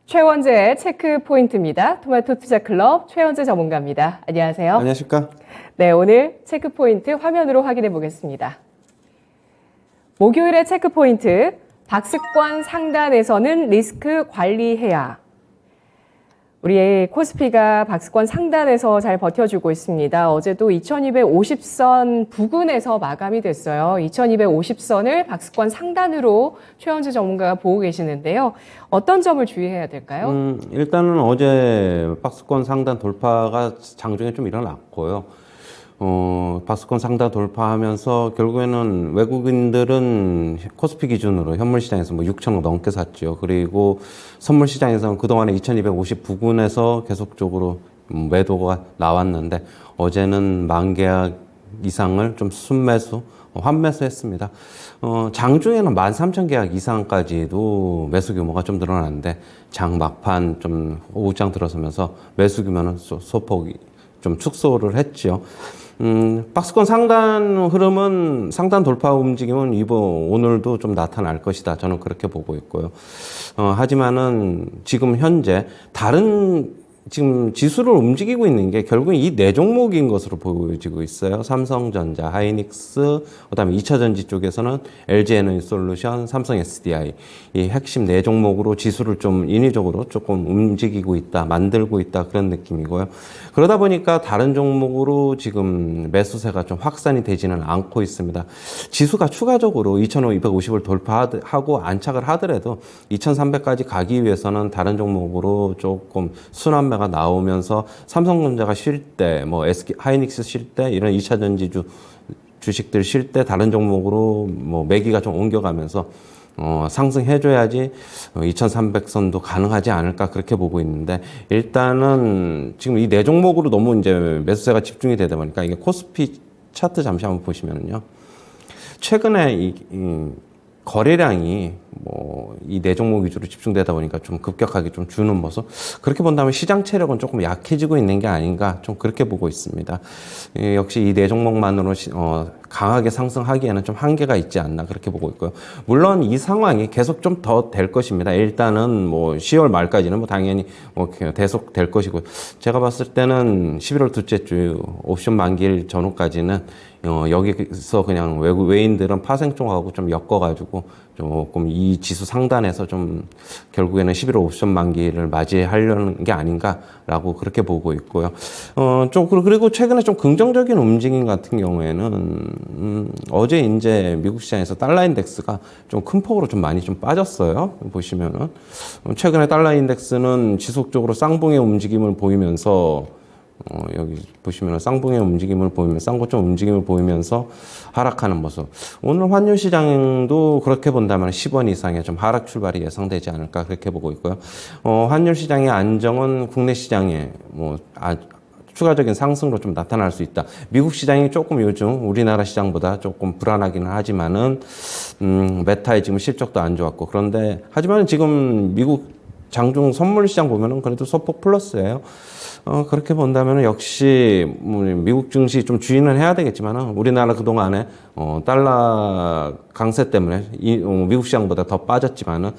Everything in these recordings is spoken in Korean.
최원재의 체크 포인트입니다. 토마토 투자 클럽 최원재 전문가입니다. 안녕하세요. 안녕하십니까? 네, 오늘 체크 포인트 화면으로 확인해 보겠습니다. 목요일의 체크 포인트, 박스권 상단에서는 리스크 관리해야. 우리 코스피가 박스권 상단에서 잘 버텨주고 있습니다. 어제도 2250선 부근에서 마감이 됐어요. 2250선을 박스권 상단으로 최원재 전문가가 보고 계시는데요. 어떤 점을 주의해야 될까요? 일단은 어제 박스권 상단 돌파가 장중에 좀 일어났고요. 박스권 상단 돌파하면서 결국에는 외국인들은 코스피 기준으로 현물 시장에서 뭐 6천억 넘게 샀죠. 그리고 선물 시장에서는 그동안에 2250 부근에서 계속적으로 매도가 나왔는데 어제는 만 계약 이상을 좀 순매수, 환매수 했습니다. 장중에는 13,000계약 이상까지도 매수 규모가 좀 늘어났는데 장 막판 좀 오후장 들어서면서 매수 규모는 소폭이 좀 축소를 했죠. 박스권 상단 흐름은 상단 돌파 움직임은 오늘도 좀 나타날 것이다. 저는 그렇게 보고 있고요. 하지만은 지금 현재 지금 지수를 움직이고 있는 게 결국 이 네 종목인 것으로 보여지고 있어요. 삼성전자, 하이닉스, 그다음에 2차 전지 쪽에서는 LG 에너지솔루션, 삼성 SDI 이 핵심 네 종목으로 지수를 좀 인위적으로 조금 움직이고 있다, 만들고 있다 그런 느낌이고요. 그러다 보니까 다른 종목으로 지금 매수세가 좀 확산이 되지는 않고 있습니다. 지수가 추가적으로 2,250을 돌파하고 안착을 하더라도 2,300까지 가기 위해서는 다른 종목으로 조금 순환매가 나오면서 삼성전자가 쉴 때, 뭐 SK 하이닉스 쉴 때 이런 2차 전지주 주식들 쉴 때 다른 종목으로 뭐 매기가 좀 옮겨가면서 상승해줘야지 2,300선도 가능하지 않을까 그렇게 보고 있는데 일단은 지금 이 네 종목으로 너무 이제 매수세가 집중이 되다 보니까 이게 코스피 차트 잠시 한번 보시면요. 최근에 이 거래량이 뭐 이 네 종목 위주로 집중되다 보니까 좀 급격하게 좀 주는 모습 그렇게 본다면 시장 체력은 조금 약해지고 있는 게 아닌가 좀 그렇게 보고 있습니다. 역시 이 네 종목만으로 강하게 상승하기에는 좀 한계가 있지 않나 그렇게 보고 있고요. 물론 이 상황이 계속 좀 더 될 것입니다. 일단은 뭐 10월 말까지는 뭐 당연히 뭐 계속 될 것이고 제가 봤을 때는 11월 둘째 주 옵션 만기일 전후까지는 여기서 그냥 외인들은 파생 쪽하고 좀 엮어가지고 조금 이 지수 상단에서 좀 결국에는 11월 옵션 만기를 맞이하려는 게 아닌가라고 그렇게 보고 있고요. 그리고 최근에 좀 긍정적인 움직임 같은 경우에는 어제 이제 미국 시장에서 달러 인덱스가 좀 큰 폭으로 좀 많이 좀 빠졌어요. 보시면은 최근에 달러 인덱스는 지속적으로 쌍봉의 움직임을 보이면서 여기 보시면 쌍봉의 움직임을 보이면서 쌍고점 움직임을 보이면서 하락하는 모습. 오늘 환율 시장도 그렇게 본다면 10원 이상의 좀 하락 출발이 예상되지 않을까 그렇게 보고 있고요. 환율 시장의 안정은 국내 시장에 추가적인 상승으로 좀 나타날 수 있다. 미국 시장이 조금 요즘 우리나라 시장보다 조금 불안하기는 하지만은 메타의 지금 실적도 안 좋았고 그런데 하지만 지금 미국 장중 선물 시장 보면은 그래도 소폭 플러스예요. 그렇게 본다면 역시 미국 증시 좀 주의는 해야 되겠지만 우리나라 그동안에 달러 강세 때문에 미국 시장보다 더 빠졌지만은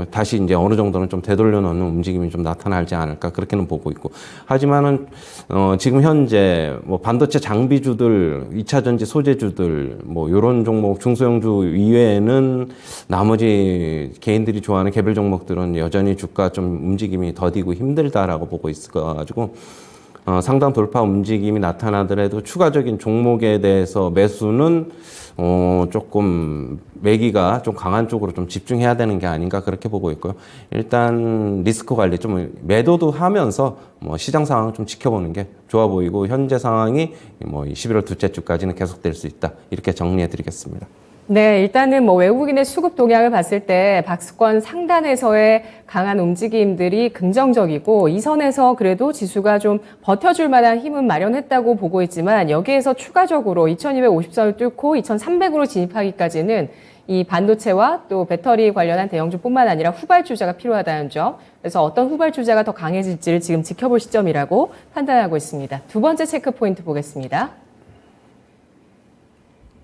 다시 이제 어느 정도는 좀 되돌려 놓는 움직임이 좀 나타나지 않을까 그렇게는 보고 있고 하지만은 지금 현재 뭐 반도체 장비주들, 2차 전지 소재주들 뭐 요런 종목 중소형주 이외에는 나머지 개인들이 좋아하는 개별 종목들은 여전히 주가 좀 움직임이 더디고 힘들다라고 보고 있을 거 가지고 상당 돌파 움직임이 나타나더라도 추가적인 종목에 대해서 매수는 조금 매기가 좀 강한 쪽으로 좀 집중해야 되는 게 아닌가 그렇게 보고 있고요. 일단 리스크 관리 좀 매도도 하면서 뭐 시장 상황을 좀 지켜보는 게 좋아 보이고 현재 상황이 뭐 11월 둘째 주까지는 계속될 수 있다 이렇게 정리해 드리겠습니다. 네, 일단은 뭐 외국인의 수급 동향을 봤을 때 박스권 상단에서의 강한 움직임들이 긍정적이고 이 선에서 그래도 지수가 좀 버텨줄 만한 힘은 마련했다고 보고 있지만 여기에서 추가적으로 2250선을 뚫고 2300으로 진입하기까지는 이 반도체와 또 배터리 관련한 대형주뿐만 아니라 후발주자가 필요하다는 점. 그래서 어떤 후발주자가 더 강해질지를 지금 지켜볼 시점이라고 판단하고 있습니다. 두 번째 체크 포인트 보겠습니다.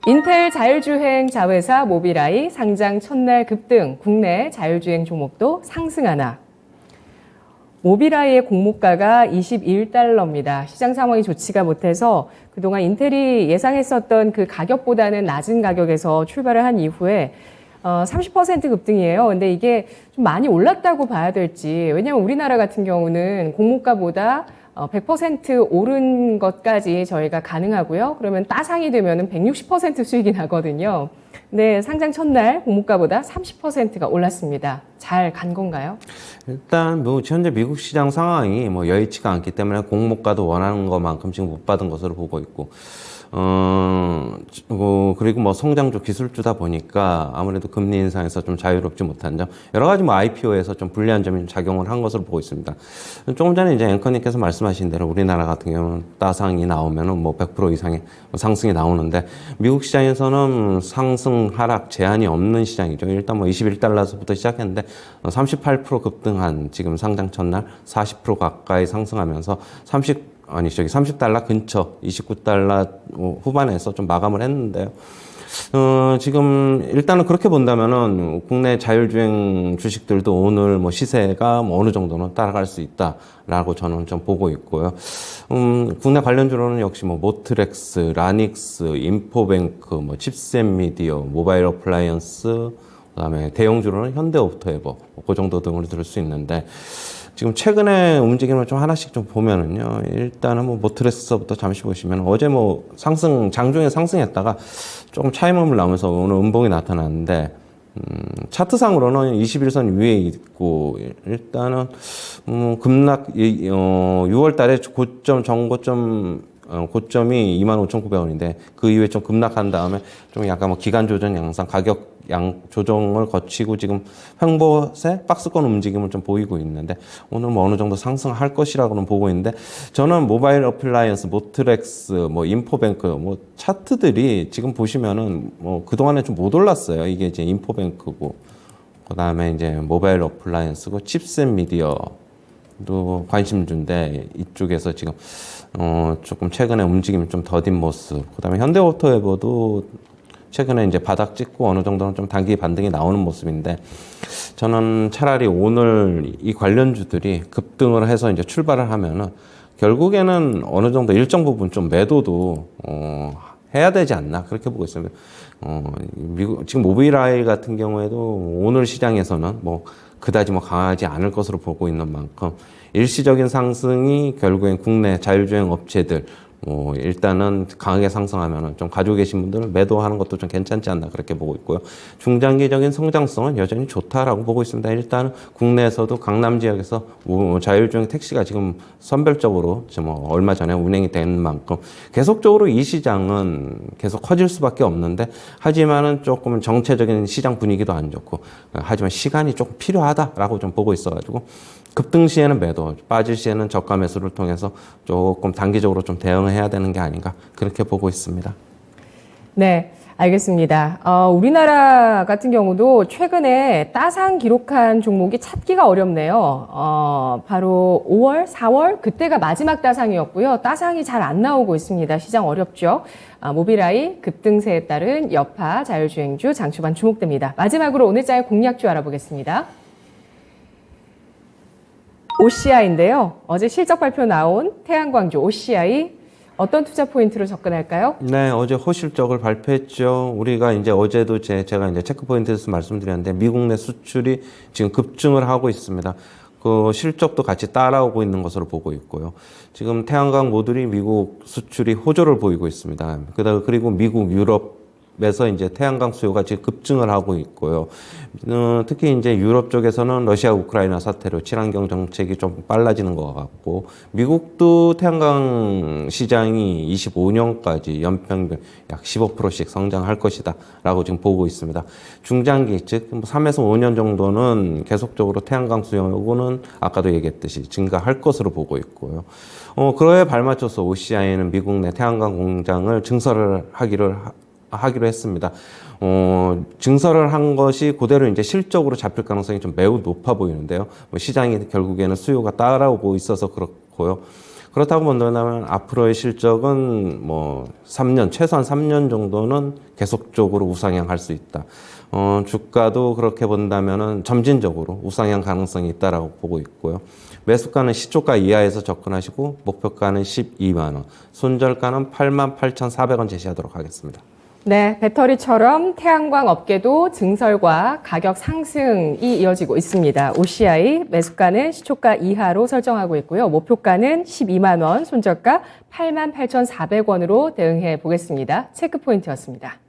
인텔 자율주행 자회사 모빌아이 상장 첫날 급등, 국내 자율주행 종목도 상승하나. 모비라이의 공모가가 21달러입니다. 시장 상황이 좋지가 못해서 그동안 인텔이 예상했었던 그 가격보다는 낮은 가격에서 출발을 한 이후에 30% 급등이에요. 근데 이게 좀 많이 올랐다고 봐야 될지. 왜냐하면 우리나라 같은 경우는 공모가보다 100% 오른 것까지 저희가 가능하고요. 그러면 따상이 되면은 160% 수익이 나거든요. 근데 상장 첫날 공모가보다 30%가 올랐습니다. 잘 간 건가요? 일단 뭐 현재 미국 시장 상황이 뭐 여의치가 않기 때문에 공모가도 원하는 것만큼 지금 못 받은 것으로 보고 있고, 그리고 뭐 성장주 기술주다 보니까 아무래도 금리 인상에서 좀 자유롭지 못한 점, 여러 가지 뭐 IPO에서 좀 불리한 점이 작용을 한 것으로 보고 있습니다. 조금 전에 이제 앵커님께서 말씀하신 대로 우리나라 같은 경우는 따상이 나오면은 뭐 100% 이상의 상승이 나오는데, 미국 시장에서는 상승 하락 제한이 없는 시장이죠. 일단 뭐 21달러서부터 시작했는데 38% 급등한 지금 상장 첫날 40% 가까이 상승하면서 30달러 근처 29달러 후반에서 좀 마감을 했는데요. 지금 일단은 그렇게 본다면은 국내 자율주행 주식들도 오늘 뭐 시세가 뭐 어느 정도는 따라갈 수 있다라고 저는 좀 보고 있고요. 국내 관련주로는 역시 뭐 모트렉스, 라닉스, 인포뱅크, 뭐 칩셋 미디어, 모바일 어플라이언스, 그다음에 대형주로는 현대오토에버, 그 정도 등으로 들을 수 있는데, 지금 최근에 움직임을 좀 하나씩 좀 보면은요, 일단은 뭐 모트렉스부터 잠시 보시면 어제 뭐 장중에 상승했다가 조금 차익음을 나오면서 오늘 음봉이 나타났는데, 차트상으로는 21선 위에 있고, 일단은 급락 6월 달에 고점이 25,900원인데 그 이후에 좀 급락한 다음에 좀 약간 뭐 기간 조정 양상, 가격 조정을 거치고 지금 횡보세 박스권 움직임을 좀 보이고 있는데, 오늘 뭐 어느 정도 상승할 것이라고는 보고 있는데, 저는 모바일 어플라이언스, 모트렉스, 뭐 인포뱅크, 뭐 차트들이 지금 보시면은 뭐 그동안에 좀 못 올랐어요. 이게 이제 인포뱅크고, 그 다음에 이제 모바일 어플라이언스고, 칩셋 미디어도 관심주인데, 이쪽에서 지금 조금 최근에 움직임이 좀 더딘 모습. 그 다음에 현대오토에버도 최근에 이제 바닥 찍고 어느 정도는 좀 단기 반등이 나오는 모습인데, 저는 차라리 오늘 이 관련주들이 급등을 해서 이제 출발을 하면은 결국에는 어느 정도 일정 부분 좀 매도도 해야 되지 않나, 그렇게 보고 있습니다. 지금 모비라이 같은 경우에도 오늘 시장에서는 뭐 그다지 뭐 강하지 않을 것으로 보고 있는 만큼, 일시적인 상승이 결국엔 국내 자율주행 업체들 일단은 강하게 상승하면은 좀 가지고 계신 분들은 매도하는 것도 좀 괜찮지 않나, 그렇게 보고 있고요. 중장기적인 성장성은 여전히 좋다라고 보고 있습니다. 일단 국내에서도 강남 지역에서 자율주행 택시가 지금 선별적으로 얼마 전에 운행이 된 만큼 계속적으로 이 시장은 계속 커질 수밖에 없는데, 하지만은 조금 정체적인 시장 분위기도 안 좋고, 하지만 시간이 조금 필요하다라고 좀 보고 있어가지고, 급등 시에는 매도, 빠질 시에는 저가 매수를 통해서 조금 단기적으로 좀 대응해야 되는 게 아닌가, 그렇게 보고 있습니다. 네, 알겠습니다. 우리나라 같은 경우도 최근에 따상 기록한 종목이 찾기가 어렵네요. 바로 5월, 4월 그때가 마지막 따상이었고요. 따상이 잘 안 나오고 있습니다. 시장 어렵죠. 모비라이 급등세에 따른 여파 자율주행주 장초반 주목됩니다. 마지막으로 오늘 장의 공략주 알아보겠습니다. OCI인데요. 어제 실적 발표 나온 태양광주 OCI, 어떤 투자 포인트로 접근할까요? 네, 어제 호실적을 발표했죠. 우리가 이제 어제도 제가 이제 체크 포인트에서 말씀드렸는데, 미국 내 수출이 지금 급증을 하고 있습니다. 그 실적도 같이 따라오고 있는 것으로 보고 있고요. 지금 태양광 모듈이 미국 수출이 호조를 보이고 있습니다. 그리고 미국, 유럽에서 이제 태양광 수요가 지금 급증을 하고 있고요. 특히 이제 유럽 쪽에서는 러시아 우크라이나 사태로 친환경 정책이 좀 빨라지는 것 같고, 미국도 태양광 시장이 25년까지 연평균 약 15%씩 성장할 것이다 라고 지금 보고 있습니다. 중장기, 즉 3에서 5년 정도는 계속적으로 태양광 수요는 아까도 얘기했듯이 증가할 것으로 보고 있고요. 그거에 발맞춰서 OCI는 미국 내 태양광 공장을 증설을 하기로 했습니다. 증설을 한 것이 그대로 이제 실적으로 잡힐 가능성이 좀 매우 높아 보이는데요. 시장이 결국에는 수요가 따라오고 있어서 그렇고요. 그렇다고 본다면 앞으로의 실적은 뭐 3년, 최소한 3년 정도는 계속적으로 우상향할 수 있다. 주가도 그렇게 본다면은 점진적으로 우상향 가능성이 있다라고 보고 있고요. 매수가는 시초가 이하에서 접근하시고 목표가는 12만 원, 손절가는 88,400원 제시하도록 하겠습니다. 네, 배터리처럼 태양광 업계도 증설과 가격 상승이 이어지고 있습니다. OCI 매수가는 시초가 이하로 설정하고 있고요. 목표가는 12만 원, 손절가 88,400원으로 대응해 보겠습니다. 체크포인트였습니다.